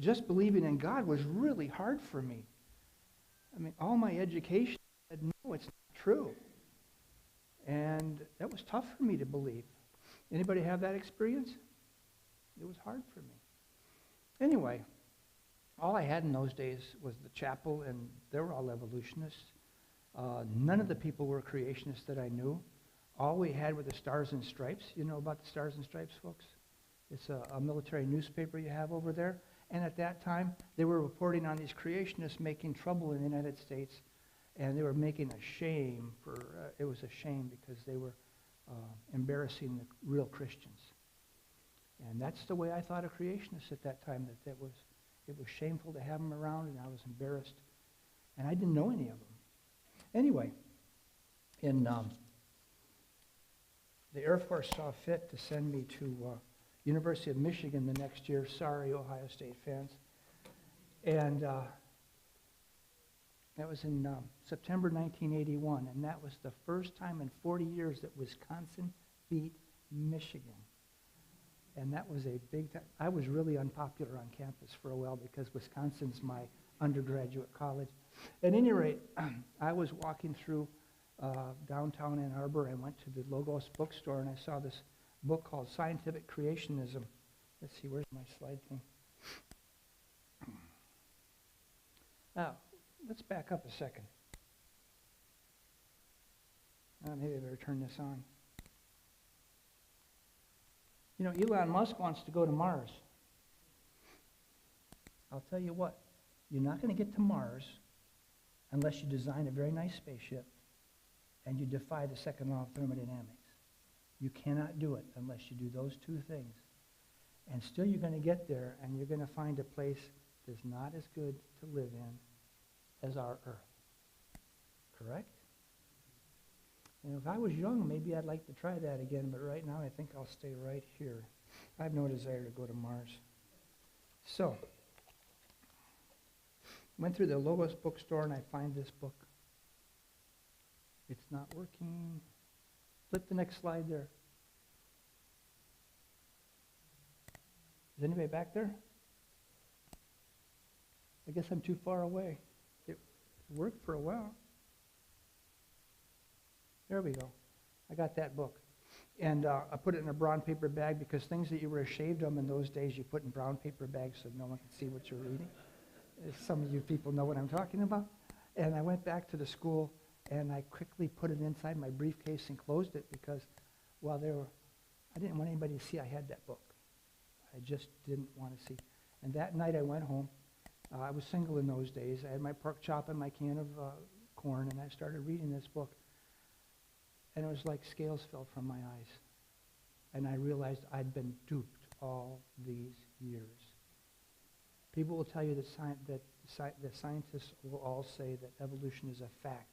just believing in God was really hard for me. I mean, all my education said, no, it's not true. And that was tough for me to believe. Anybody have that experience? It was hard for me. Anyway, all I had in those days was the chapel, and they were all evolutionists. None of the people were creationists that I knew. All we had were the Stars and Stripes. You know about the Stars and Stripes, folks? It's a military newspaper you have over there. And at that time, they were reporting on these creationists making trouble in the United States. And they were making a shame for, it was a shame because they were embarrassing the real Christians. And that's the way I thought of creationists at that time, that it was shameful to have them around, and I was embarrassed. And I didn't know any of them. Anyway, in the Air Force saw fit to send me to University of Michigan the next year. Sorry, Ohio State fans. And that was in September 1981, and that was the first time in 40 years that Wisconsin beat Michigan. And that was a big time. I was really unpopular on campus for a while because Wisconsin's my undergraduate college. At any rate, I was walking through downtown Ann Arbor. I went to the Logos bookstore, and I saw this book called Scientific Creationism. Let's see, where's my slide thing? Now, let's back up a second. Maybe I better turn this on. You know, Elon Musk wants to go to Mars. I'll tell you what, you're not going to get to Mars unless you design a very nice spaceship and you defy the second law of thermodynamics. You cannot do it unless you do those two things. And still you're going to get there, and you're going to find a place that's not as good to live in as our Earth. Correct? And if I was young, maybe I'd like to try that again, but right now I think I'll stay right here. I have no desire to go to Mars. So, went through the Logos bookstore, and I find this book. It's not working. Flip the next slide there. Is anybody back there? I guess I'm too far away. It worked for a while. There we go. I got that book. And I put it in a brown paper bag because things that you were ashamed of in those days, you put in brown paper bags so no one could see what you're reading. Some of you people know what I'm talking about. And I went back to the school, and I quickly put it inside my briefcase and closed it because while I didn't want anybody to see I had that book. I just didn't want to see. And that night I went home. I was single in those days. I had my pork chop and my can of corn, and I started reading this book. And it was like scales fell from my eyes. And I realized I'd been duped all these years. People will tell you that scientists will all say that evolution is a fact.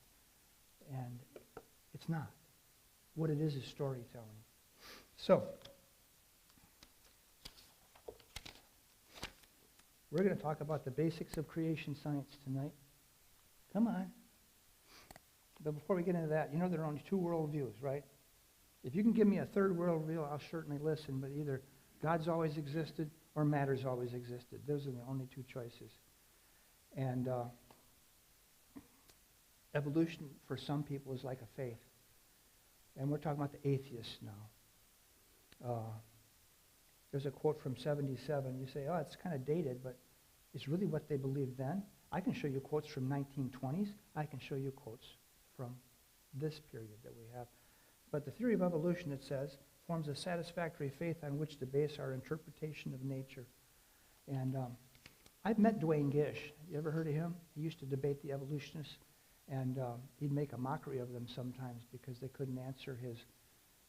And it's not. What it is storytelling. So, we're going to talk about the basics of creation science tonight. Come on. But before we get into that, you know there are only two worldviews, right? If you can give me a third worldview, I'll certainly listen, but either God's always existed or matter's always existed. Those are the only two choices. And evolution for some people is like a faith. And we're talking about the atheists now. There's a quote from 77. You say, oh, it's kind of dated, but it's really what they believed then. I can show you quotes from 1920s. I can show you quotes from this period that we have. But the theory of evolution, it says, forms a satisfactory faith on which to base our interpretation of nature. And I've met Duane Gish. You ever heard of him? He used to debate the evolutionists, and he'd make a mockery of them sometimes because they couldn't answer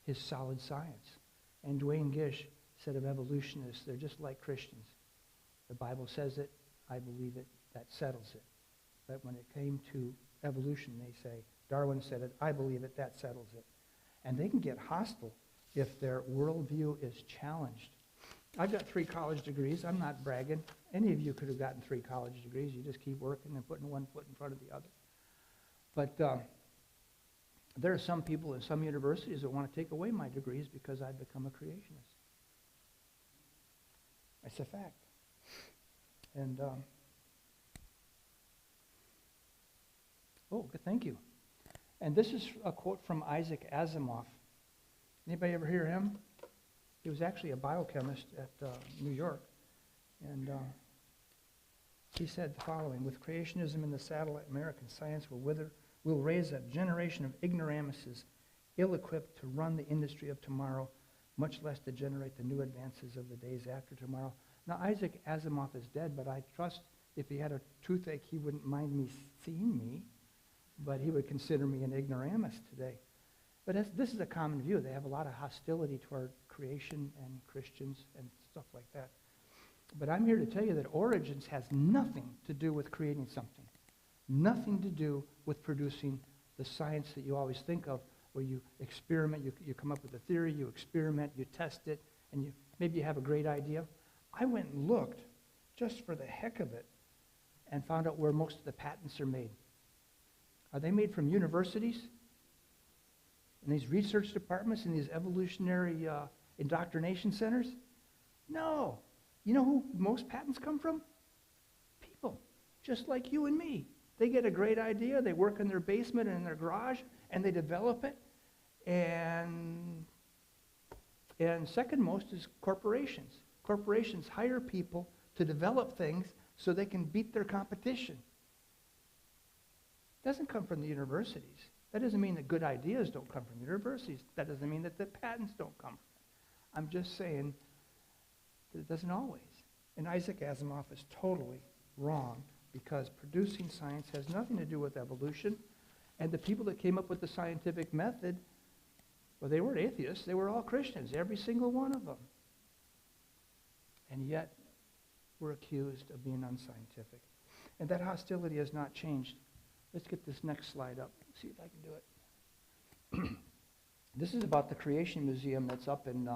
his solid science. And Duane Gish said of evolutionists, they're just like Christians. The Bible says it, I believe it, that settles it. But when it came to evolution, they say, Darwin said it, I believe it, that settles it. And they can get hostile if their worldview is challenged. I've got 3 college degrees. I'm not bragging. Any of you could have gotten 3 college degrees. You just keep working and putting one foot in front of the other. But there are some people in some universities that want to take away my degrees because I've become a creationist. It's a fact. And, oh, good, thank you. And this is a quote from Isaac Asimov. Anybody ever hear him? He was actually a biochemist at New York. And he said the following: with creationism in the saddle, American science will raise a generation of ignoramuses ill-equipped to run the industry of tomorrow, much less to generate the new advances of the days after tomorrow. Now, Isaac Asimov is dead, but I trust if he had a toothache, he wouldn't mind me seeing me, but he would consider me an ignoramus today. But this is a common view. They have a lot of hostility toward creation and Christians and stuff like that. But I'm here to tell you that origins has nothing to do with creating something. Nothing to do with producing the science that you always think of, where you experiment, you come up with a theory, you experiment, you test it, and maybe you have a great idea. I went and looked, just for the heck of it, and found out where most of the patents are made. Are they made from universities? In these research departments, in these evolutionary indoctrination centers? No. You know who most patents come from? People, just like you and me. They get a great idea, they work in their basement and in their garage, and they develop it. And second most is corporations. Corporations hire people to develop things so they can beat their competition. It doesn't come from the universities. That doesn't mean that good ideas don't come from universities. That doesn't mean that the patents don't come from it. I'm just saying that it doesn't always. And Isaac Asimov is totally wrong, because producing science has nothing to do with evolution. And the people that came up with the scientific method, well, they weren't atheists. They were all Christians, every single one of them. And yet, we're accused of being unscientific. And that hostility has not changed. Let's get this next slide up. See if I can do it. This is about the Creation Museum that's up in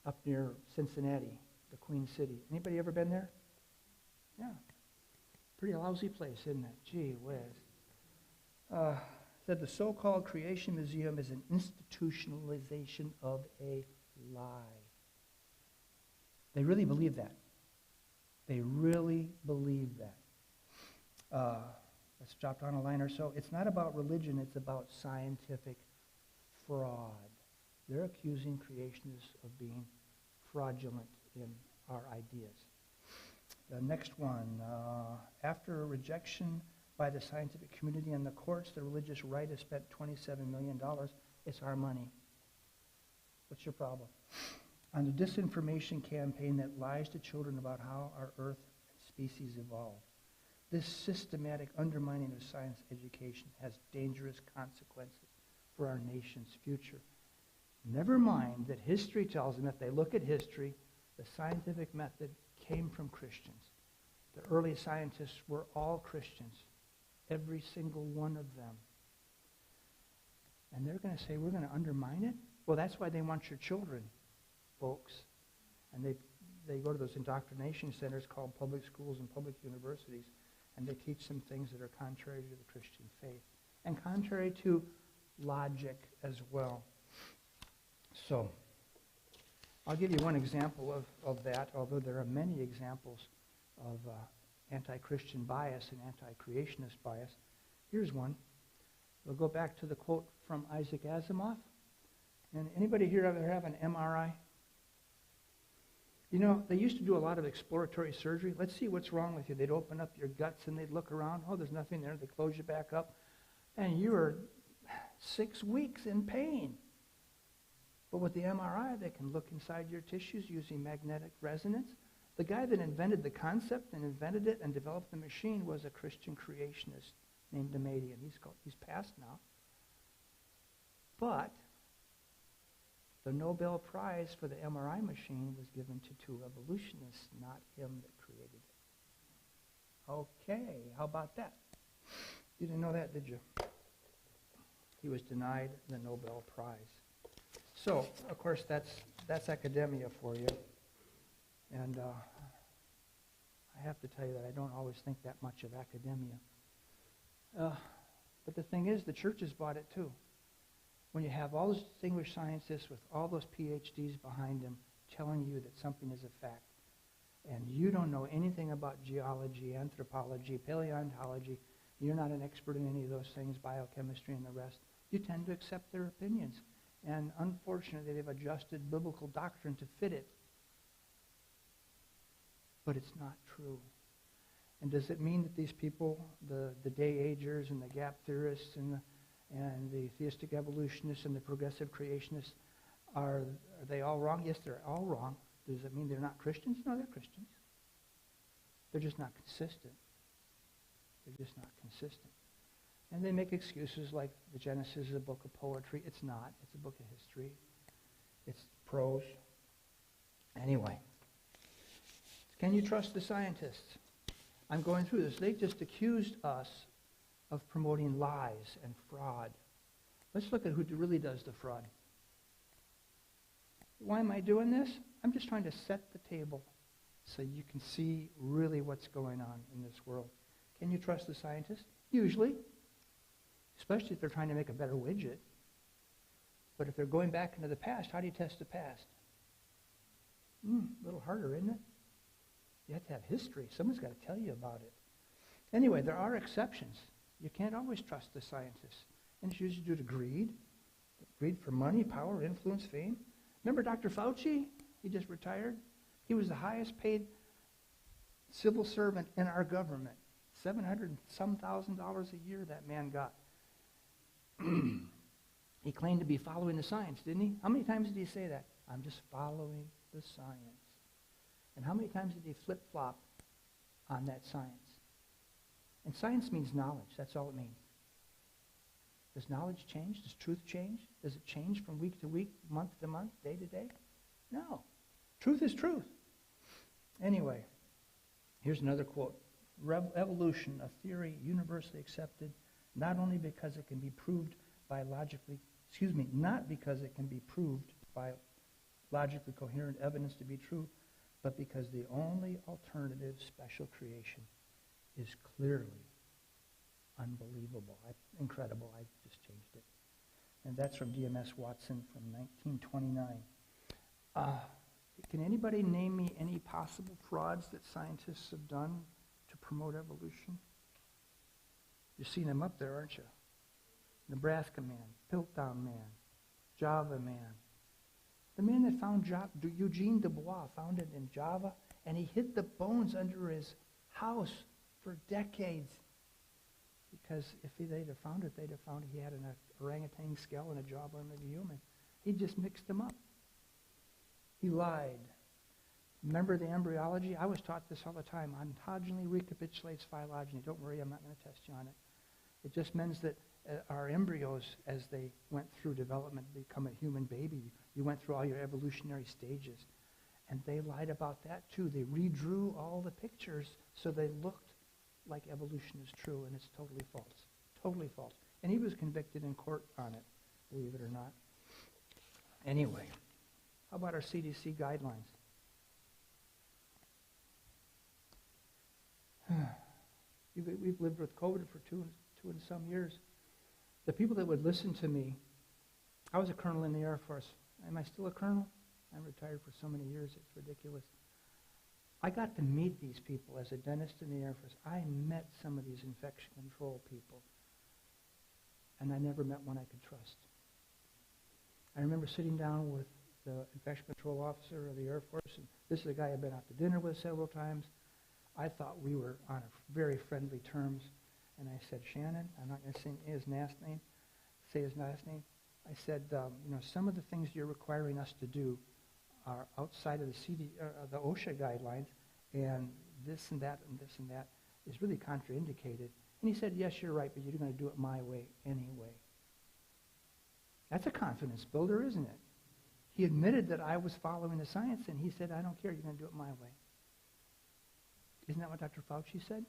up near Cincinnati, the Queen City. Anybody ever been there? Yeah. Pretty lousy place, isn't it? Gee whiz. Said the so-called Creation Museum is an institutionalization of a lie. They really believe that. They really believe that. Let's drop down a line or so. It's not about religion, it's about scientific fraud. They're accusing creationists of being fraudulent in our ideas. The next one, after rejection by the scientific community and the courts, the religious right has spent $27 million. It's our money. What's your problem? On the disinformation campaign that lies to children about how our Earth and species evolved. This systematic undermining of science education has dangerous consequences for our nation's future. Never mind that history tells them, if they look at history, the scientific method came from Christians. The early scientists were all Christians, every single one of them. And they're going to say, we're going to undermine it? Well, that's why they want your children, folks. And they go to those indoctrination centers called public schools and public universities, and they teach them things that are contrary to the Christian faith and contrary to logic as well. So, I'll give you one example of that, although there are many examples of anti-Christian bias and anti-creationist bias. Here's one. We'll go back to the quote from Isaac Asimov. And anybody here ever have an MRI? You know, they used to do a lot of exploratory surgery. Let's see what's wrong with you. They'd open up your guts and they'd look around. Oh, there's nothing there. They close you back up. And you were 6 weeks in pain. But with the MRI, they can look inside your tissues using magnetic resonance. The guy that invented the concept and invented it and developed the machine was a Christian creationist named Damadian. He's passed now. But the Nobel Prize for the MRI machine was given to 2 evolutionists, not him that created it. Okay, how about that? You didn't know that, did you? He was denied the Nobel Prize. So, of course, that's academia for you. And I have to tell you that I don't always think that much of academia. But the thing is, the church has bought it too. When you have all those distinguished scientists with all those PhDs behind them telling you that something is a fact, don't know anything about geology, anthropology, paleontology, you're not an expert in any of those things, biochemistry and the rest, you tend to accept their opinions. And unfortunately, they've adjusted biblical doctrine to fit it. But it's not true. And does it mean that these people, the day-agers and the gap theorists and the theistic evolutionists and the progressive creationists, are they all wrong? Yes, they're all wrong. Does it mean they're not Christians? No, they're Christians. They're just not consistent. They're just not consistent. And they make excuses like the Genesis is a book of poetry. It's not. It's a book of history. It's prose. Anyway, can you trust the scientists? I'm going through this. They just accused us of promoting lies and fraud. Let's look at who really does the fraud. Why am I doing this? I'm just trying to set the table so you can see really what's going on in this world. Can you trust the scientists? Usually. Especially if they're trying to make a better widget. But if they're going back into the past, how do you test the past? A little harder, isn't it? You have to have history. Someone's got to tell you about it. Anyway, there are exceptions. You can't always trust the scientists. And it's usually due to greed. Greed for money, power, influence, fame. Remember Dr. Fauci? He just retired. He was the highest paid civil servant in our government. $700-some thousand a year that man got. He claimed to be following the science, didn't he? How many times did he say that? I'm just following the science. And how many times did he flip-flop on that science? And science means knowledge. That's all it means. Does knowledge change? Does truth change? Does it change from week to week, month to month, day to day? No. Truth is truth. Anyway, here's another quote. Evolution, a theory universally accepted, not only because it can be proved not because it can be proved by logically coherent evidence to be true, but because the only alternative special creation is clearly unbelievable. Incredible. I just changed it. And that's from D.M.S. Watson from 1929. Can anybody name me any possible frauds that scientists have done to promote evolution? You're seeing them up there, aren't you? Nebraska man, Piltdown man, Java man. The man that found Eugene Dubois found it in Java, and he hid the bones under his house for decades. Because if they'd have found it, they'd have found he had an orangutan skull and a jawbone of a human. He just mixed them up. He lied. Remember the embryology? I was taught this all the time. Ontogeny recapitulates phylogeny. Don't worry, I'm not going to test you on it. It just means that our embryos, as they went through development to become a human baby, you went through all your evolutionary stages. And they lied about that too. They redrew all the pictures so they looked like evolution is true, and it's totally false. Totally false. And he was convicted in court on it, believe it or not. Anyway, how about our CDC guidelines? We've lived with COVID for two and some years. The people that would listen to me, I was a colonel in the Air Force. Am I still a colonel? I'm retired for so many years, it's ridiculous. I got to meet these people as a dentist in the Air Force. I met some of these infection control people, and I never met one I could trust. I remember sitting down with the infection control officer of the Air Force, and this is a guy I've been out to dinner with several times. I thought we were on a very friendly terms, and I said, Shannon, I'm not going to say his last name. I said, some of the things you're requiring us to do are outside of the OSHA guidelines, and this and that and this and that is really contraindicated. And he said, yes, you're right, but you're going to do it my way anyway. That's a confidence builder, isn't it? He admitted that I was following the science, and he said, I don't care, you're going to do it my way. Isn't that what Dr. Fauci said?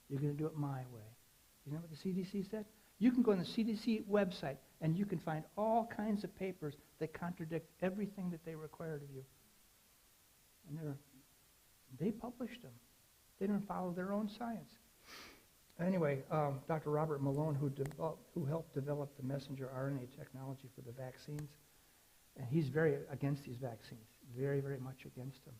You're going to do it my way. Isn't that what the CDC said? You can go on the CDC website, and you can find all kinds of papers that contradict everything that they required of you. And they published them. They don't follow their own science. Anyway, Dr. Robert Malone, who helped develop the messenger RNA technology for the vaccines, and he's very against these vaccines, very, very much against them.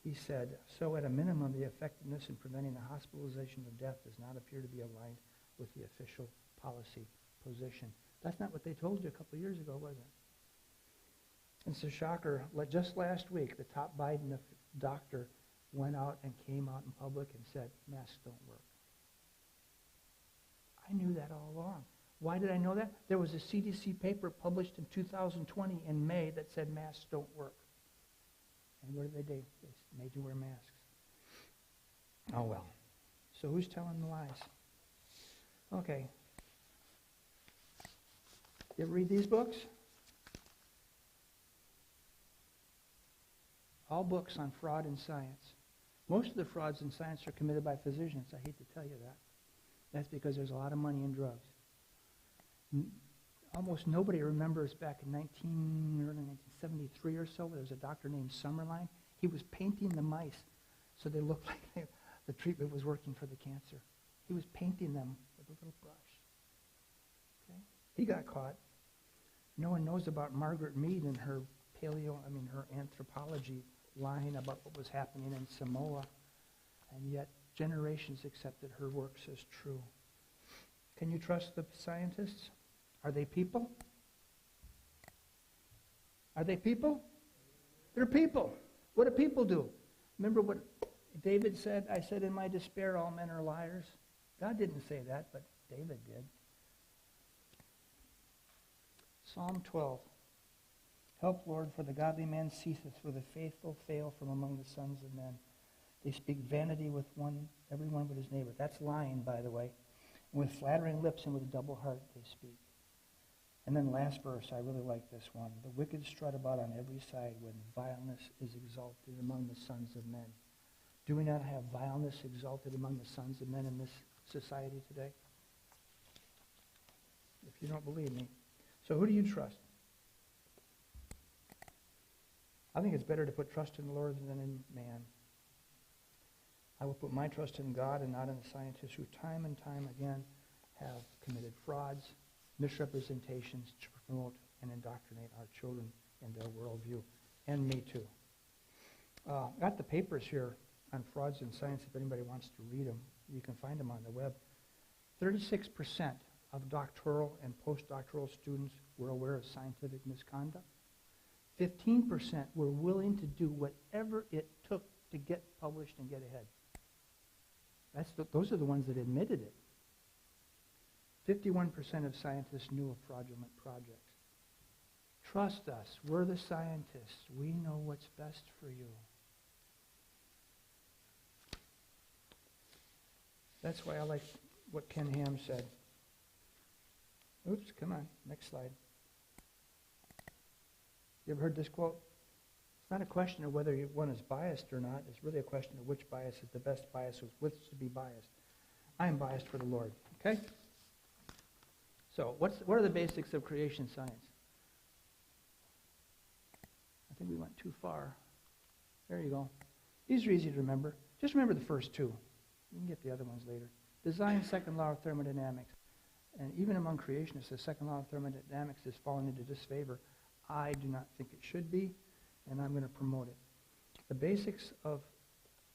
He said, so at a minimum, the effectiveness in preventing the hospitalization of death does not appear to be aligned with the official policy position. That's not what they told you a couple of years ago, was it? It's a shocker. Just last week, the top Biden doctor went out and came out in public and said, masks don't work. I knew that all along. Why did I know that? There was a CDC paper published in 2020 in May that said masks don't work. And what did they do? They made you wear masks. Oh, well. So who's telling the lies? Okay. You ever read these books? All books on fraud in science. Most of the frauds in science are committed by physicians. I hate to tell you that. That's because there's a lot of money in drugs. Almost nobody remembers back in early 1973 or so, there was a doctor named Summerline. He was painting the mice so they looked like the treatment was working for the cancer. He was painting them with a little brush. Okay? He got caught. No one knows about Margaret Mead and her her anthropology line about what was happening in Samoa, and yet generations accepted her works as true. Can you trust the scientists? Are they people? Are they people? They're people. What do people do? Remember what David said? I said in my despair, all men are liars. God didn't say that, but David did. Psalm 12. Help, Lord, for the godly man ceaseth, for the faithful fail from among the sons of men. They speak vanity with everyone but his neighbor. That's lying, by the way. And with flattering lips and with a double heart they speak. And then last verse, I really like this one. The wicked strut about on every side when vileness is exalted among the sons of men. Do we not have vileness exalted among the sons of men in this society today? If you don't believe me. So who do you trust? I think it's better to put trust in the Lord than in man. I will put my trust in God and not in the scientists who time and time again have committed frauds, misrepresentations to promote and indoctrinate our children in their worldview, and me too. Got the papers here on frauds in science if anybody wants to read them. You can find them on the web. 36% of doctoral and postdoctoral students were aware of scientific misconduct. 15% were willing to do whatever it took to get published and get ahead. Those are the ones that admitted it. 51% of scientists knew of fraudulent projects. Trust us. We're the scientists. We know what's best for you. That's why I like what Ken Ham said. Oops, come on. Next slide. You ever heard this quote? It's not a question of whether one is biased or not. It's really a question of which bias is the best bias, which to be biased. I am biased for the Lord. Okay? So, what are the basics of creation science? I think we went too far. There you go. These are easy to remember. Just remember the first two. You can get the other ones later. Design, second law of thermodynamics. And even among creationists, the second law of thermodynamics is falling into disfavor. I do not think it should be, and I'm going to promote it. The basics of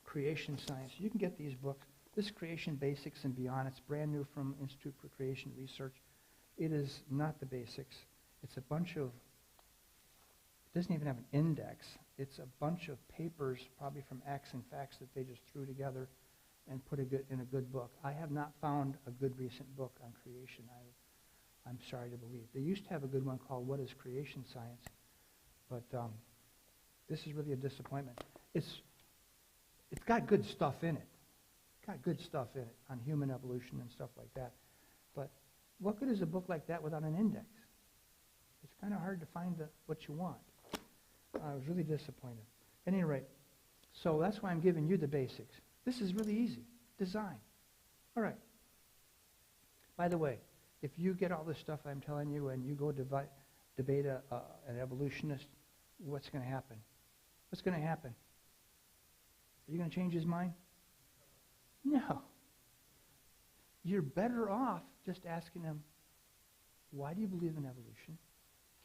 creation science. You can get these books. This is Creation Basics and Beyond. It's brand new from Institute for Creation Research. It is not the basics. It's a bunch of, it doesn't even have an index. It's a bunch of papers, probably from Acts and Facts, that they just threw together and put in a good book. I have not found a good recent book on creation. I'm sorry to believe. They used to have a good one called What is Creation Science? But this is really a disappointment. It's got good stuff in it. It's got good stuff in it on human evolution and stuff like that. But what good is a book like that without an index? It's kind of hard to find what you want. I was really disappointed. At any rate, so that's why I'm giving you the basics. This is really easy. Design. All right. By the way, if you get all this stuff I'm telling you and you go debate an evolutionist, what's going to happen? What's going to happen? Are you going to change his mind? No. You're better off just asking him, why do you believe in evolution?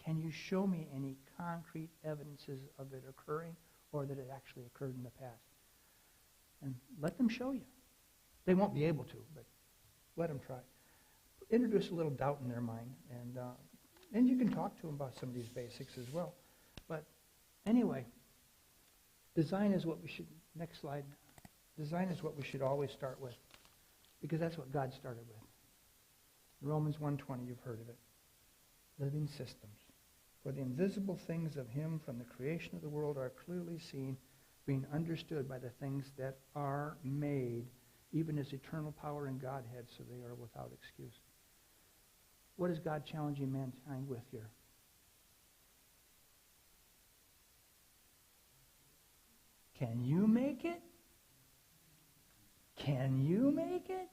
Can you show me any concrete evidences of it occurring? or that it actually occurred in the past. And let them show you. They won't be able to, but let them try. Introduce a little doubt in their mind, and you can talk to them about some of these basics as well. But anyway, design is what we should, next slide, design is what we should always start with, because that's what God started with. Romans 1:20, you've heard of it. Living systems. For the invisible things of him from the creation of the world are clearly seen, being understood by the things that are made, even his eternal power and Godhead, so they are without excuse. What is God challenging mankind with here? Can you make it? Can you make it?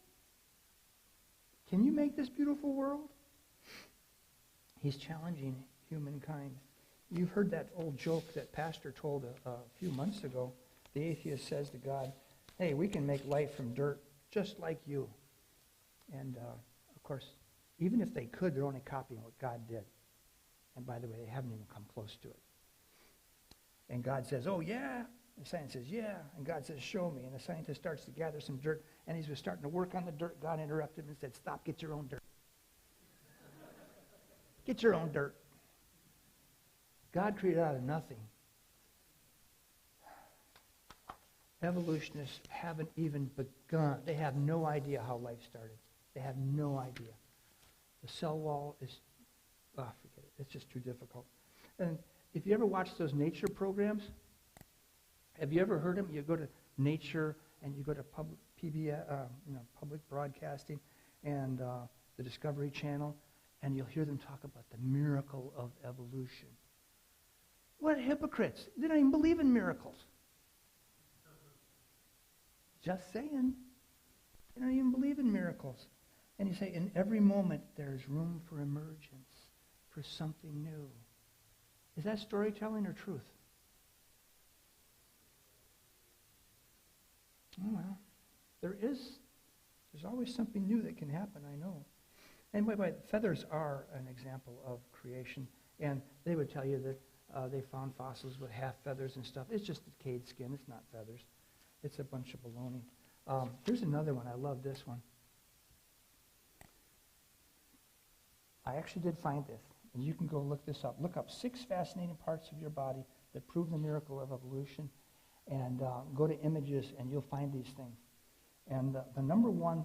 Can you make this beautiful world? He's challenging humankind. You've heard that old joke that Pastor told a few months ago. The atheist says to God, hey, we can make life from dirt just like you. And, of course, even if they could, they're only copying what God did. And by the way, they haven't even come close to it. And God says, oh, yeah. The scientist says, yeah. And God says, show me. And the scientist starts to gather some dirt. And as he was starting to work on the dirt, God interrupted him and said, stop, get your own dirt. Get your own dirt. God created out of nothing. Evolutionists haven't even begun. They have no idea how life started. They have no idea. The cell wall is, forget it. It's just too difficult. And if you ever watch those nature programs, have you ever heard them? You go to Nature and you go to public broadcasting and the Discovery Channel, and you'll hear them talk about the miracle of evolution. What hypocrites. They don't even believe in miracles. Just saying. They don't even believe in miracles. And you say, in every moment, there's room for emergence, for something new. Is that storytelling or truth? Oh, well, there's always something new that can happen, I know. And by the way, feathers are an example of creation. And they would tell you that they found fossils with half feathers and stuff. It's just decayed skin. It's not feathers. It's a bunch of baloney. Here's another one. I love this one. I actually did find this, and you can go look this up. Look up 6 fascinating parts of your body that prove the miracle of evolution, and go to images, and you'll find these things. And the number one,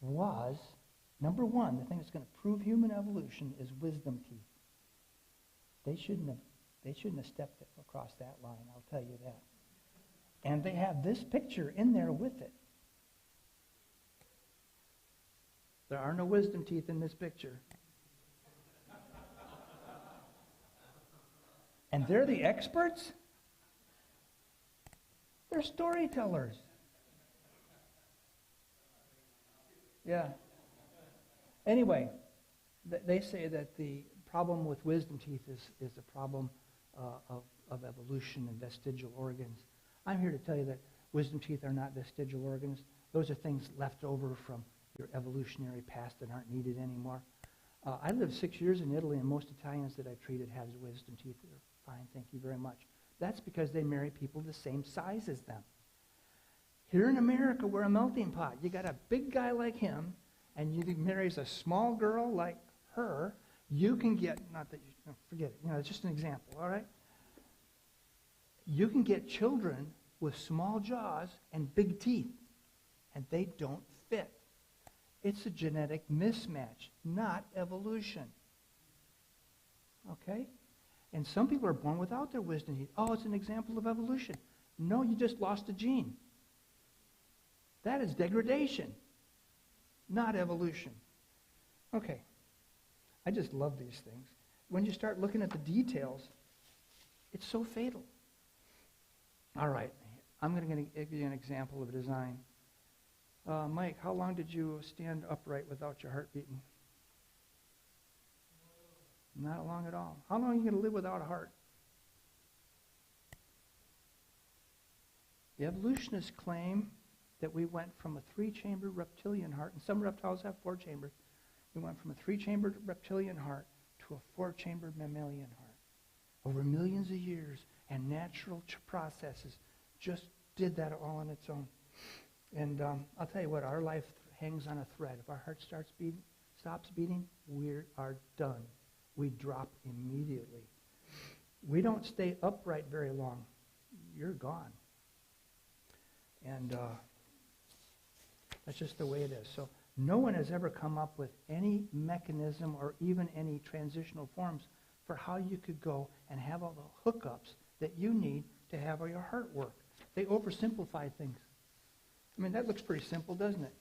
the thing that's going to prove human evolution is wisdom teeth. They shouldn't have stepped across that line, I'll tell you that. And they have this picture in there with it. There are no wisdom teeth in this picture. And they're the experts? They're storytellers. Yeah. Anyway, they say that the problem with wisdom teeth is a problem of evolution and vestigial organs. I'm here to tell you that wisdom teeth are not vestigial organs. Those are things left over from your evolutionary past that aren't needed anymore. I lived 6 years in Italy, and most Italians that I treated have wisdom teeth. They're fine, thank you very much. That's because they marry people the same size as them. Here in America, we're a melting pot. You got a big guy like him, and he marries a small girl like her. You can get, not that you, no, forget it. It's just an example, all right? You can get children with small jaws and big teeth, and they don't fit. It's a genetic mismatch, not evolution. Okay? And some people are born without their wisdom teeth. Oh, it's an example of evolution. No, you just lost a gene. That is degradation, not evolution. Okay. I just love these things. When you start looking at the details, it's so fatal. All right. I'm going to give you an example of design. Mike, how long did you stand upright without your heart beating? Not long at all. How long are you going to live without a heart? The evolutionists claim that we went from a 3-chambered reptilian heart, and some reptiles have 4 chambers. We went from a 3-chambered reptilian heart to a 4-chambered mammalian heart over millions of years. And natural processes just did that all on its own. And I'll tell you what, our life hangs on a thread. If our heart stops beating, we are done. We drop immediately. We don't stay upright very long. You're gone. And that's just the way it is. So no one has ever come up with any mechanism or even any transitional forms for how you could go and have all the hookups that you need to have your heart work. They oversimplify things. I mean, that looks pretty simple, doesn't it?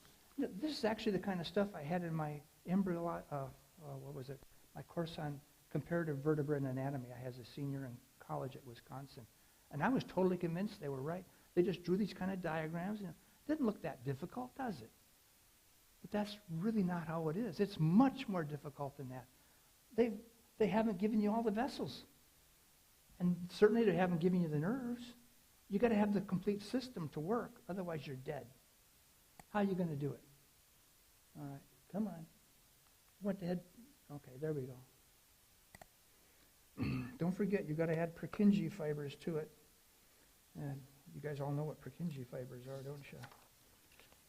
This is actually the kind of stuff I had in my my course on comparative vertebrate anatomy. I was a senior in college at Wisconsin. And I was totally convinced they were right. They just drew these kind of diagrams. It didn't look that difficult, does it? But that's really not how it is. It's much more difficult than that. They haven't given you all the vessels. And certainly they haven't given you the nerves. You got to have the complete system to work. Otherwise, you're dead. How are you going to do it? All right, come on. Went ahead. Okay, there we go. Don't forget, you got to add Purkinje fibers to it. And you guys all know what Purkinje fibers are, don't you?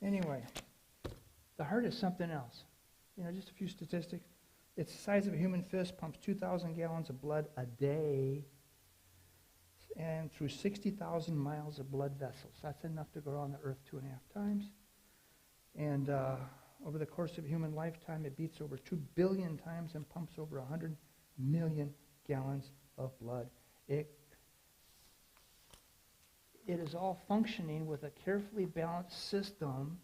Anyway, the heart is something else. Just a few statistics. It's the size of a human fist, pumps 2,000 gallons of blood a day, and through 60,000 miles of blood vessels. That's enough to go around the earth 2.5 times. And over the course of a human lifetime, it beats over 2 billion times and pumps over 100 million gallons of blood. It is all functioning with a carefully balanced system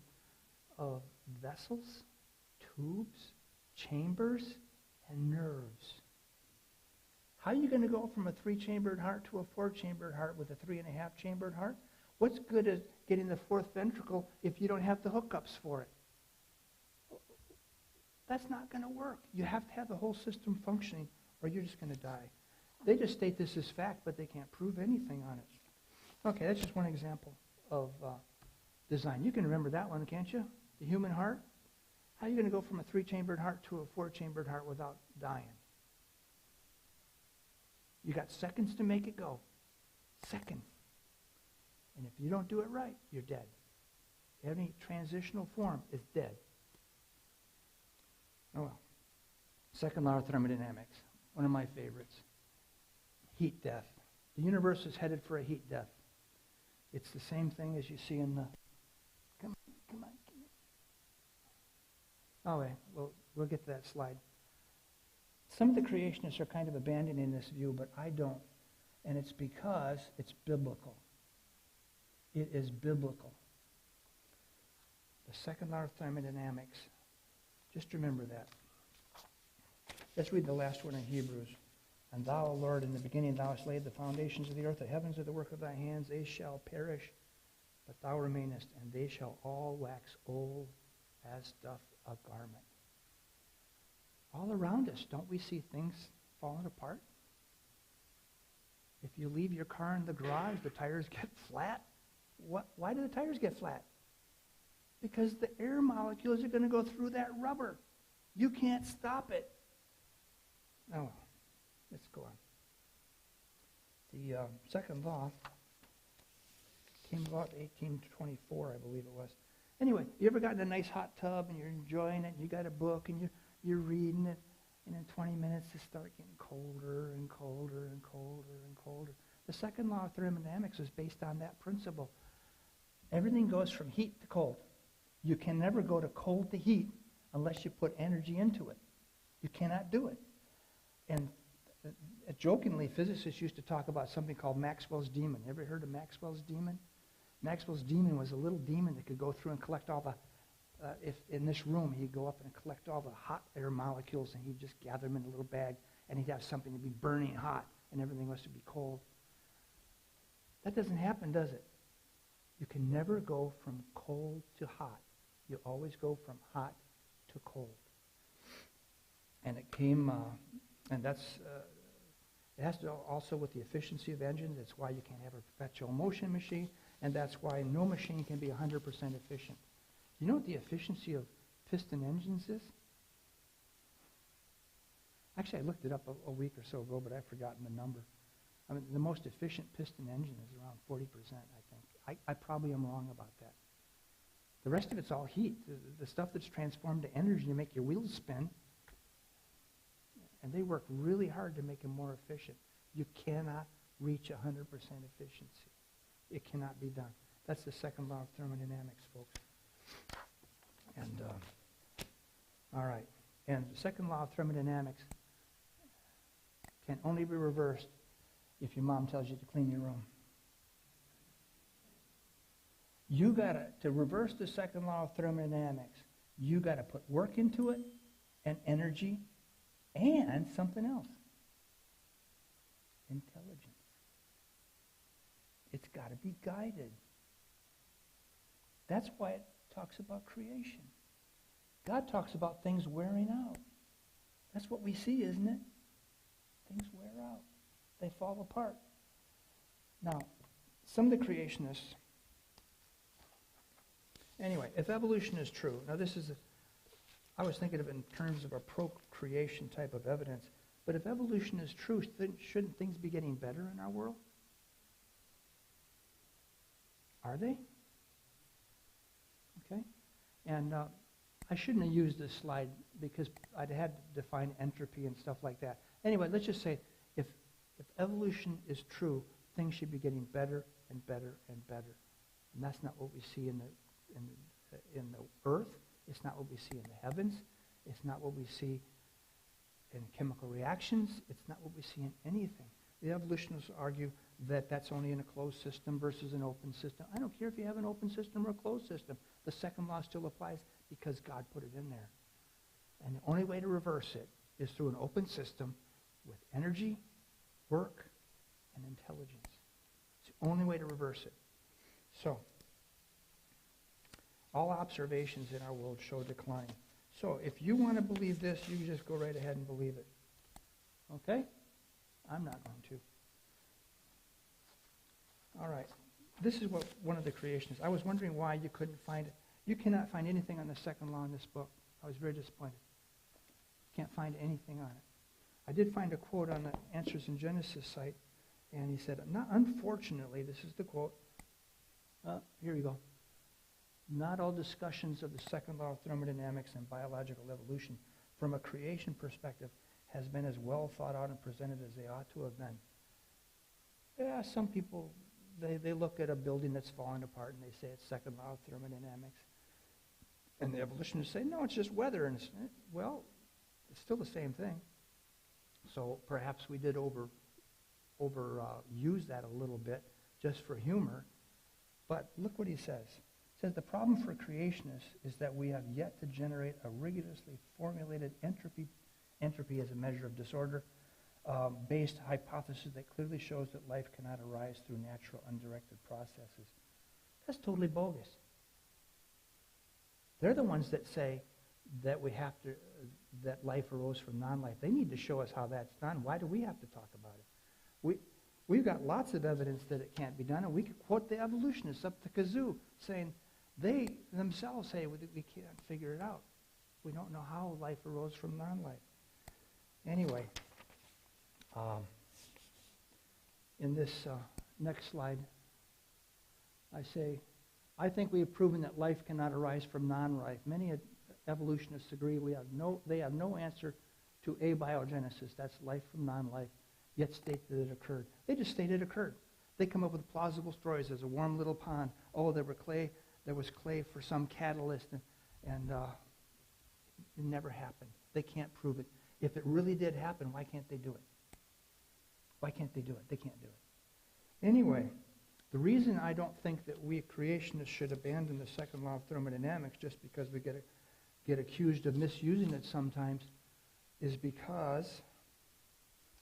of vessels, tubes, chambers, and nerves. How are you going to go from a 3-chambered heart to a 4-chambered heart with a 3.5-chambered heart? What's good at getting the 4th ventricle if you don't have the hookups for it? That's not going to work. You have to have the whole system functioning or you're just going to die. They just state this as fact, but they can't prove anything on it. Okay, that's just one example of design. You can remember that one, can't you? The human heart. How are you going to go from a 3-chambered heart to a 4-chambered heart without dying? You got seconds to make it go. Seconds. And if you don't do it right, you're dead. Any transitional form is dead. Oh well. Second law of thermodynamics. One of my favorites. Heat death. The universe is headed for a heat death. It's the same thing as you see in the... Come on. Oh, wait. We'll get to that slide. Some of the creationists are kind of abandoning this view, but I don't. And it's because it's biblical. It is biblical. The second law of thermodynamics. Just remember that. Let's read the last one in Hebrews. And thou, Lord, in the beginning thou hast laid the foundations of the earth. The heavens are the work of thy hands. They shall perish, but thou remainest, and they shall all wax old as doth a garment. All around us, don't we see things falling apart? If you leave your car in the garage, the tires get flat. Why do the tires get flat? Because the air molecules are going to go through that rubber. You can't stop it. Oh, let's go on. The second law came about in 1824, I believe it was. Anyway, you ever got in a nice hot tub and you're enjoying it, and you got a book and you're reading it, and in 20 minutes it starts getting colder and colder and colder and colder. The second law of thermodynamics is based on that principle. Everything goes from heat to cold. You can never go to cold to heat unless you put energy into it. You cannot do it. And jokingly, physicists used to talk about something called Maxwell's demon. Ever heard of Maxwell's demon? Maxwell's demon was a little demon that could go through and collect all the, if in this room, he'd go up and collect all the hot air molecules, and he'd just gather them in a little bag, and he'd have something to be burning hot, and everything was to be cold. That doesn't happen, does it? You can never go from cold to hot. You always go from hot to cold. And it came, and that's, it has to do also with the efficiency of engines. That's why you can't have a perpetual motion machine, and that's why no machine can be 100% efficient. You know what the efficiency of piston engines is? Actually, I looked it up a week or so ago, but I've forgotten the number. I mean, the most efficient piston engine is around 40%, I think. I probably am wrong about that. The rest of it's all heat. The stuff that's transformed to energy to make your wheels spin, and they work really hard to make them more efficient. You cannot reach 100% efficiency. It cannot be done. That's the second law of thermodynamics, folks. And, all right. And the second law of thermodynamics can only be reversed if your mom tells you to clean your room. You gotta, to reverse the second law of thermodynamics, you gotta put work into it, and energy, and something else. Intelligence. It's gotta be guided. That's why it talks about creation. God talks about things wearing out. That's what we see, isn't it? Things wear out. They fall apart. Now, some of the creationists, anyway, if evolution is true, now this is, I was thinking of it in terms of a procreation type of evidence, but if evolution is true, shouldn't things be getting better in our world? Are they? Okay. And I shouldn't have used this slide because I'd had to define entropy and stuff like that. Anyway, let's just say if evolution is true, things should be getting better and better and better. And that's not what we see in the earth. It's not what we see in the heavens. It's not what we see in chemical reactions. It's not what we see in anything. The evolutionists argue that that's only in a closed system versus an open system. I don't care if you have an open system or a closed system. The second law still applies because God put it in there. And the only way to reverse it is through an open system with energy, work, and intelligence. It's the only way to reverse it. So, all observations in our world show decline. So, if you want to believe this, you can just go right ahead and believe it. Okay? I'm not going to. All right. This is what one of the creationists, I was wondering why you couldn't find it. You cannot find anything on the second law in this book. I was very disappointed. Can't find anything on it. I did find a quote on the Answers in Genesis site, and he said, unfortunately, this is the quote. Here we go. Not all discussions of the second law of thermodynamics and biological evolution from a creation perspective has been as well thought out and presented as they ought to have been. Yeah, some people, they look at a building that's falling apart and they say it's second law of thermodynamics. And the evolutionists say, no, it's just weather. And well, it's still the same thing. So perhaps we did use that a little bit just for humor. But look what he says. He says, the problem for creationists is that we have yet to generate a rigorously formulated entropy as a measure of disorder, based hypothesis that clearly shows that life cannot arise through natural undirected processes. That's totally bogus. They're the ones that say that we have to, that life arose from non-life. They need to show us how that's done. Why do we have to talk about it? We've got lots of evidence that it can't be done, and we could quote the evolutionists up the kazoo, saying they themselves say we can't figure it out. We don't know how life arose from non-life. Anyway, in this next slide, I say, I think we have proven that life cannot arise from non-life. Many evolutionists agree they have no answer to abiogenesis, that's life from non-life, yet state that it occurred. They just state it occurred. They come up with plausible stories. There's a warm little pond. Oh, there was clay for some catalyst, and it never happened. They can't prove it. If it really did happen, why can't they do it? Why can't they do it? They can't do it. Anyway, the reason I don't think that we creationists should abandon the second law of thermodynamics just because we get accused of misusing it sometimes is because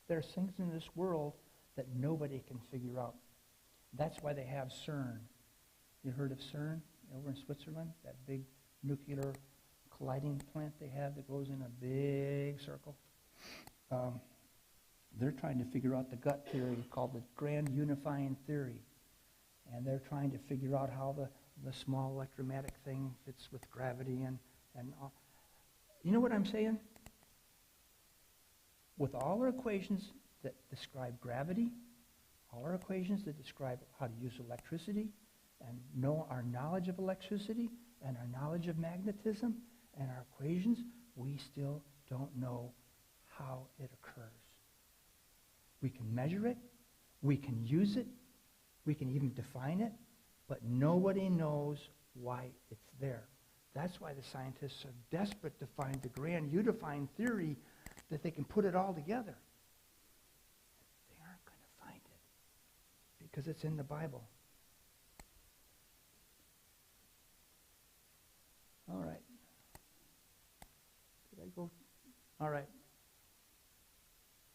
there's things in this world that nobody can figure out. That's why they have CERN. You heard of CERN over in Switzerland? That big nuclear colliding plant they have that goes in a big circle. They're trying to figure out the gut theory called the grand unifying theory. And they're trying to figure out how the small electromagnetic thing fits with gravity and all. You know what I'm saying? With all our equations that describe gravity All our equations that describe how to use electricity and know our knowledge of electricity and our knowledge of magnetism and our equations, we still don't know how it occurs. We can measure it, we can use it, we can even define it, but nobody knows why it's there. That's why the scientists are desperate to find the grand unifying theory that they can put it all together. They aren't going to find it because it's in the Bible. All right. Did I go? All right.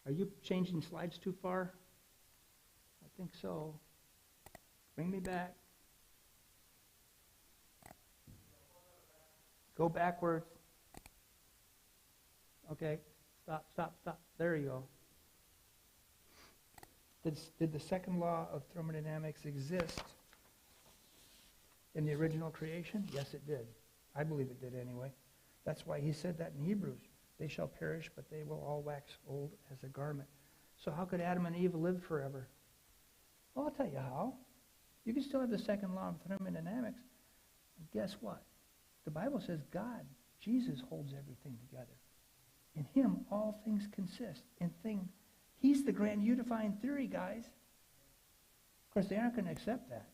Are you changing slides too far? I think so. Bring me back. Go backwards. Okay. Stop. There you go. Did the second law of thermodynamics exist in the original creation? Yes, it did. I believe it did anyway. That's why he said that in Hebrews. They shall perish, but they will all wax old as a garment. So how could Adam and Eve live forever? Well, I'll tell you how. You can still have the second law of thermodynamics. And guess what? The Bible says God, Jesus, holds everything together. In him, all things consist. He's the grand unifying theory, guys. Of course, they aren't going to accept that.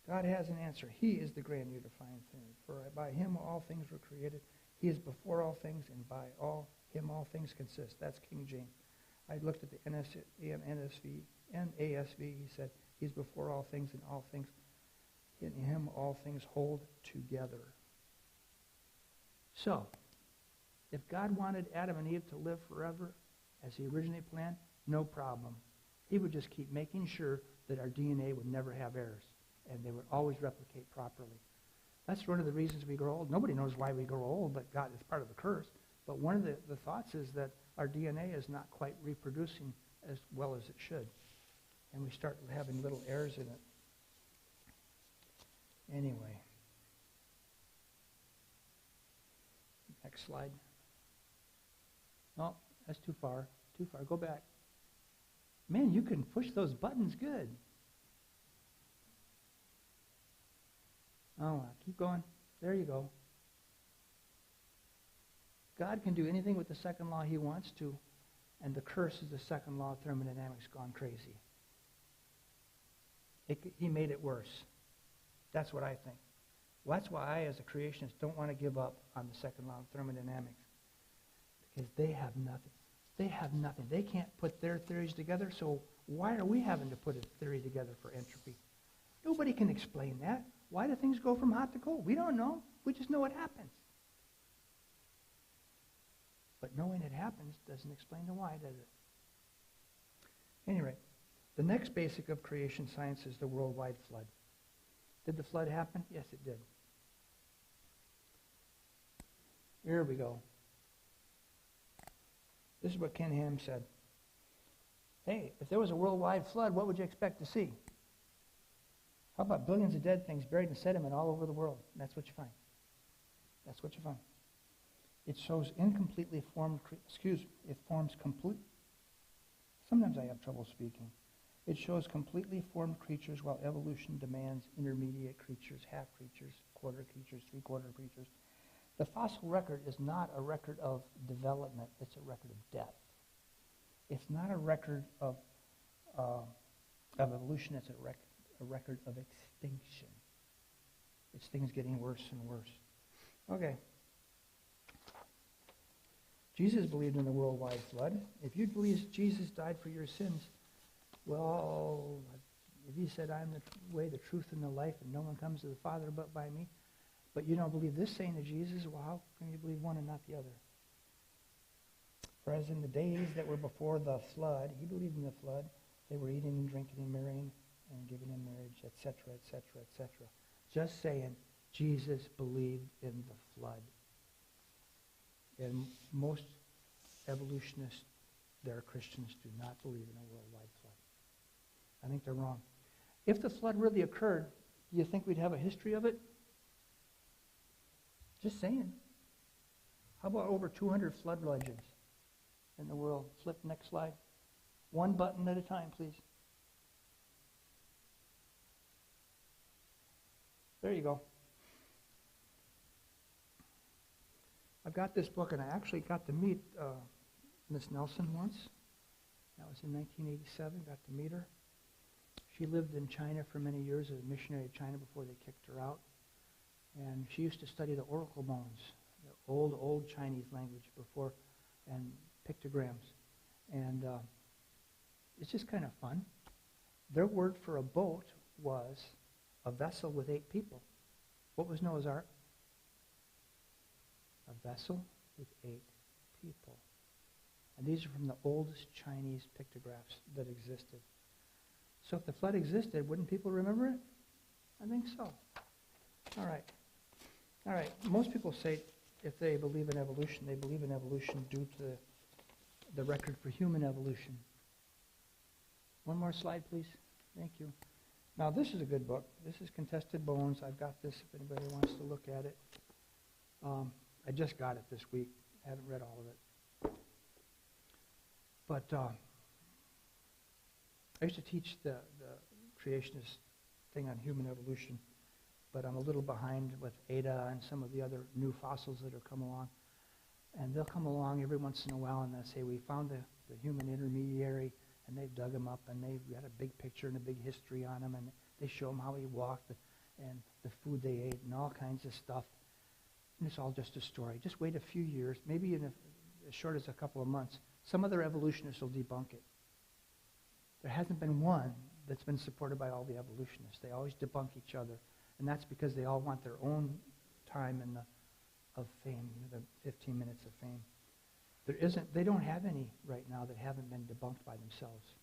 God has an answer. He is the grand unifying theory. For by him all things were created. He is before all things, and by him all things consist. That's King James. I looked at the NSV and ASV. He said, he's before all things, and all things, in him all things hold together. So, if God wanted Adam and Eve to live forever, as he originally planned, no problem. He would just keep making sure that our DNA would never have errors, and they would always replicate properly. That's one of the reasons we grow old. Nobody knows why we grow old, but God is part of the curse. But one of the thoughts is that our DNA is not quite reproducing as well as it should. And we start having little errors in it. Anyway. Next slide. No, that's too far. Too far. Go back. Man, you can push those buttons good. Oh, keep going. There you go. God can do anything with the second law he wants to, and the curse is the second law of thermodynamics gone crazy. He made it worse. That's what I think. Well, that's why I, as a creationist, don't want to give up on the second law of thermodynamics, because they have nothing. They have nothing. They can't put their theories together, so why are we having to put a theory together for entropy? Nobody can explain that. Why do things go from hot to cold? We don't know. We just know it happens. But knowing it happens doesn't explain the why, does it? Anyway, the next basic of creation science is the worldwide flood. Did the flood happen? Yes, it did. Here we go. This is what Ken Ham said. Hey, if there was a worldwide flood, what would you expect to see? How about billions of dead things buried in sediment all over the world? And that's what you find. That's what you find. It shows incompletely formed, it forms complete. Sometimes I have trouble speaking. It shows completely formed creatures while evolution demands intermediate creatures, half creatures, quarter creatures, three-quarter creatures. The fossil record is not a record of development, it's a record of death. It's not a record of evolution, it's a record of extinction. It's things getting worse and worse. Okay. Jesus believed in the worldwide flood. If you believe Jesus died for your sins, well, if he said, I'm the way, the truth, and the life, and no one comes to the Father but by me, but you don't believe this saying of Jesus, well, how can you believe one and not the other? For as in the days that were before the flood, he believed in the flood, they were eating and drinking and marrying and giving in marriage, etc., etc., etc. Just saying, Jesus believed in the flood. And most evolutionists that are Christians do not believe in a worldwide flood. I think they're wrong. If the flood really occurred, do you think we'd have a history of it? Just saying. How about over 200 flood legends in the world? Flip next slide. One button at a time, please. There you go. I've got this book, and I actually got to meet Miss Nelson once. That was in 1987, got to meet her. She lived in China for many years as a missionary to China before they kicked her out. And she used to study the oracle bones, the old Chinese language before, and pictograms. And it's just kind of fun. Their word for a boat was a vessel with 8 people. What was Noah's Ark? A vessel with 8 people. And these are from the oldest Chinese pictographs that existed. So if the flood existed, wouldn't people remember it? I think so. All right. All right. Most people say if they believe in evolution, they believe in evolution due to the record for human evolution. One more slide, please. Thank you. Now, this is a good book. This is Contested Bones. I've got this if anybody wants to look at it. I just got it this week. I haven't read all of it. But I used to teach the creationist thing on human evolution, but I'm a little behind with Ada and some of the other new fossils that have come along. And they'll come along every once in a while and they'll say, we found the human intermediary, and they've dug him up, and they've got a big picture and a big history on him, and they show him how he walked and the food they ate and all kinds of stuff. And it's all just a story. Just wait a few years, maybe in as short as a couple of months. Some other evolutionists will debunk it. There hasn't been one that's been supported by all the evolutionists. They always debunk each other, and that's because they all want their own time of fame, the 15 minutes of fame. They don't have any right now that haven't been debunked by themselves.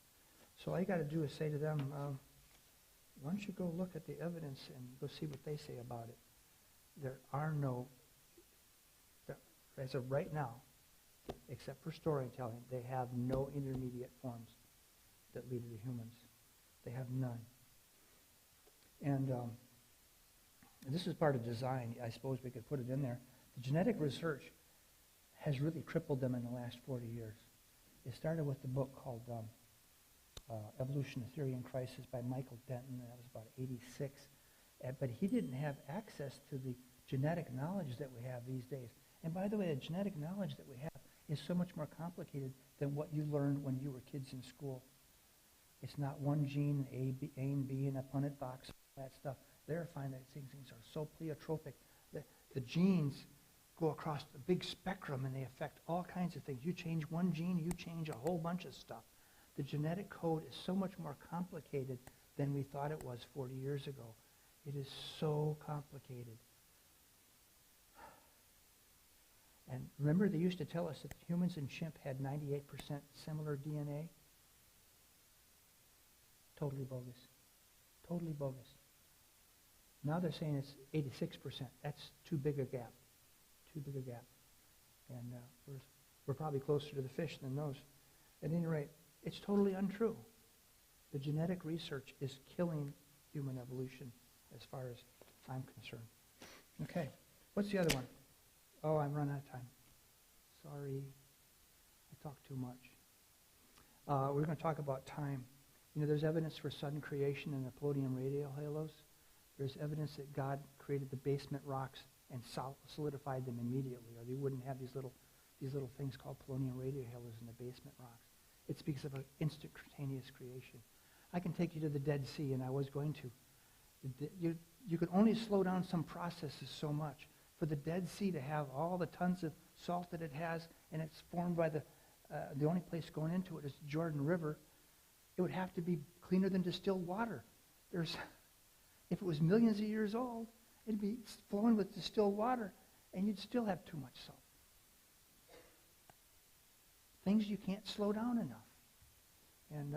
So all you got to do is say to them, why don't you go look at the evidence and go see what they say about it. There are no, as of right now, except for storytelling, they have no intermediate forms that lead to humans. They have none. And this is part of design. I suppose we could put it in there. The genetic research has really crippled them in the last 40 years. It started with the book called Evolution, a Theory in Crisis by Michael Denton. That was about 86. But he didn't have access to the genetic knowledge that we have these days. And by the way, the genetic knowledge that we have is so much more complicated than what you learned when you were kids in school. It's not one gene, A and B in a Punnett box, all that stuff. Verifying that things are so pleiotropic that the genes go across a big spectrum and they affect all kinds of things. You change one gene, you change a whole bunch of stuff. The genetic code is so much more complicated than we thought it was 40 years ago. It is so complicated. And remember, they used to tell us that humans and chimp had 98% similar DNA? Totally bogus. Totally bogus. Now they're saying it's 86%. That's too big a gap. Too big a gap. And we're probably closer to the fish than those. At any rate, it's totally untrue. The genetic research is killing human evolution as far as I'm concerned. Okay, what's the other one? Oh, I'm running out of time. Sorry, I talked too much. We're going to talk about time. You know, there's evidence for sudden creation in the polonium radial halos. There's evidence that God created the basement rocks and solidified them immediately, or they wouldn't have these little things called polonium radial halos in the basement rocks. It speaks of an instantaneous creation. I can take you to the Dead Sea, and I was going to. You can only slow down some processes so much. For the Dead Sea to have all the tons of salt that it has, and it's formed by the only place going into it is the Jordan River, it would have to be cleaner than distilled water. If it was millions of years old, it'd be flowing with distilled water, and you'd still have too much salt. Things you can't slow down enough. And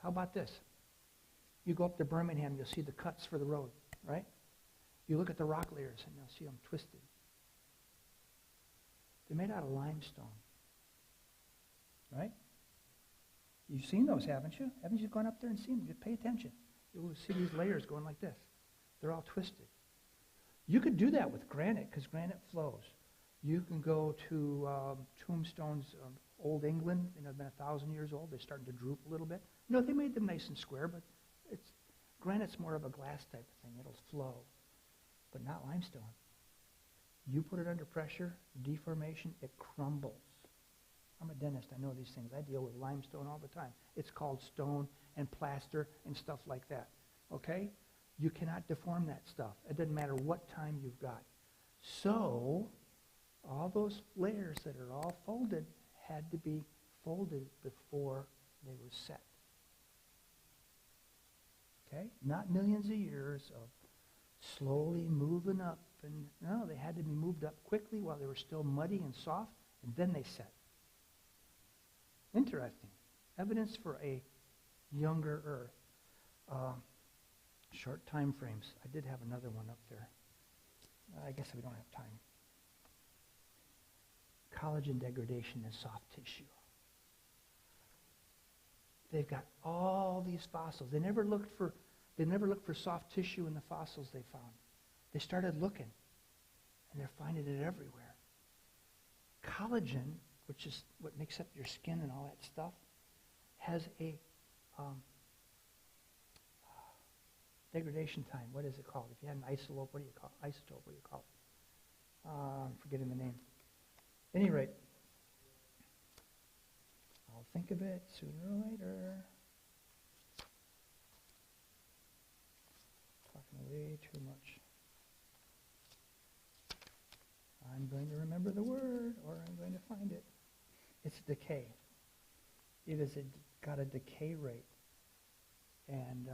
how about this? You go up to Birmingham, you'll see the cuts for the road, right? You look at the rock layers, and you'll see them twisted. They're made out of limestone, right? You've seen those, haven't you? Haven't you gone up there and seen them? You pay attention. You'll see these layers going like this. They're all twisted. You could do that with granite because granite flows. You can go to tombstones Old England, been 1,000 years old. They're starting to droop a little bit. No, they made them nice and square, but granite's more of a glass type of thing. It'll flow, but not limestone. You put it under pressure, deformation, it crumbles. I'm a dentist. I know these things. I deal with limestone all the time. It's called stone and plaster and stuff like that. Okay? You cannot deform that stuff. It doesn't matter what time you've got. So, all those layers that are all folded had to be folded before they were set. Okay? Not millions of years of slowly moving up. And no, they had to be moved up quickly while they were still muddy and soft, and then they set. Interesting. Evidence for a younger Earth. Short time frames. I did have another one up there. I guess we don't have time. Collagen degradation in soft tissue. They've got all these fossils. They never looked for soft tissue in the fossils they found. They started looking, and they're finding it everywhere. Collagen, which is what makes up your skin and all that stuff, has a degradation time. What is it called? If you had an isotope, what do you call it? Isotope, what do you call it? I'm forgetting the name. At any rate, I'll think of it sooner or later. Talking way too much. I'm going to remember the word, or I'm going to find it. It's decay. It is got a decay rate. And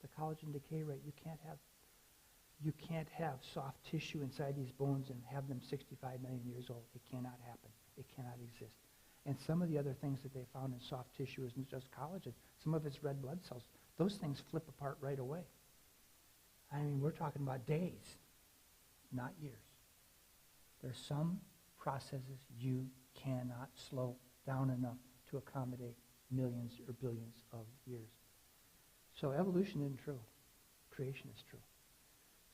the collagen decay rate, you can't have soft tissue inside these bones and have them 65 million years old. It cannot happen. It cannot exist. And some of the other things that they found in soft tissue isn't just collagen. Some of it's red blood cells. Those things flip apart right away. I mean, we're talking about days, not years. There's some processes you cannot slow down enough to accommodate millions or billions of years. So evolution isn't true. Creation is true.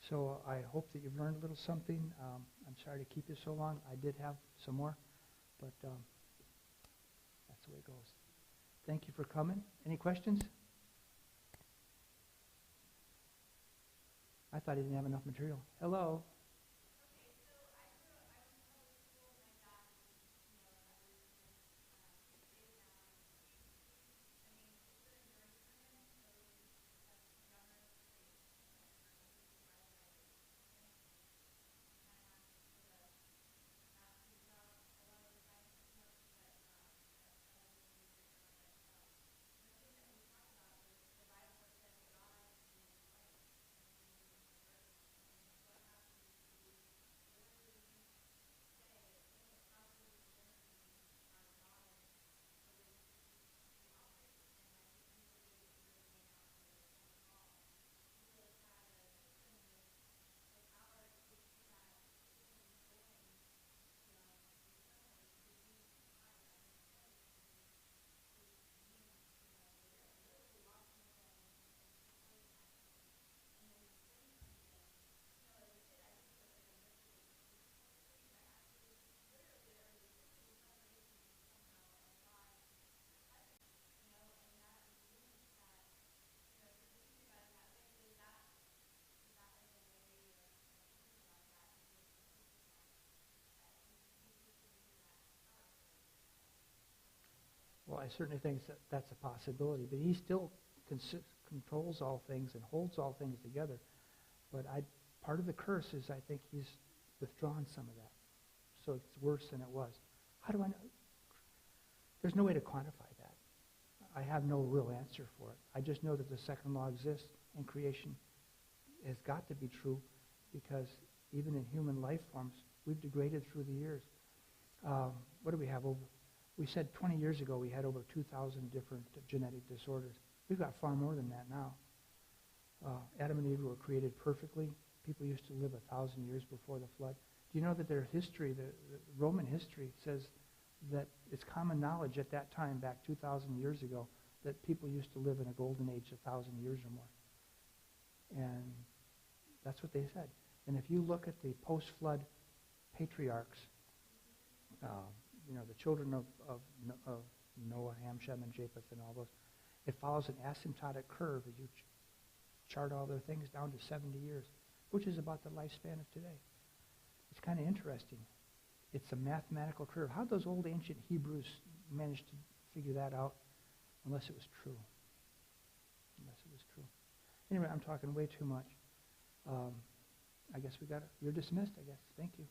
So I hope that you've learned a little something. I'm sorry to keep you so long. I did have some more, but that's the way it goes. Thank you for coming. Any questions? I thought he didn't have enough material. Hello. Well, I certainly think that that's a possibility, but he still controls all things and holds all things together. But part of the curse is I think he's withdrawn some of that. So it's worse than it was. How do I know? There's no way to quantify that. I have no real answer for it. I just know that the second law exists and creation has got to be true because even in human life forms, we've degraded through the years. What do we have over? We said 20 years ago we had over 2,000 different genetic disorders. We've got far more than that now. Adam and Eve were created perfectly. People used to live 1,000 years before the flood. Do you know that their history, the Roman history, says that it's common knowledge at that time, back 2,000 years ago, that people used to live in a golden age 1,000 years or more. And that's what they said. And if you look at the post-flood patriarchs, the children of Noah, Ham, Shem, and Japheth, and all those. It follows an asymptotic curve as you chart all their things down to 70 years, which is about the lifespan of today. It's kind of interesting. It's a mathematical curve. How did those old ancient Hebrews manage to figure that out unless it was true? Unless it was true. Anyway, I'm talking way too much. I guess you're dismissed, I guess. Thank you.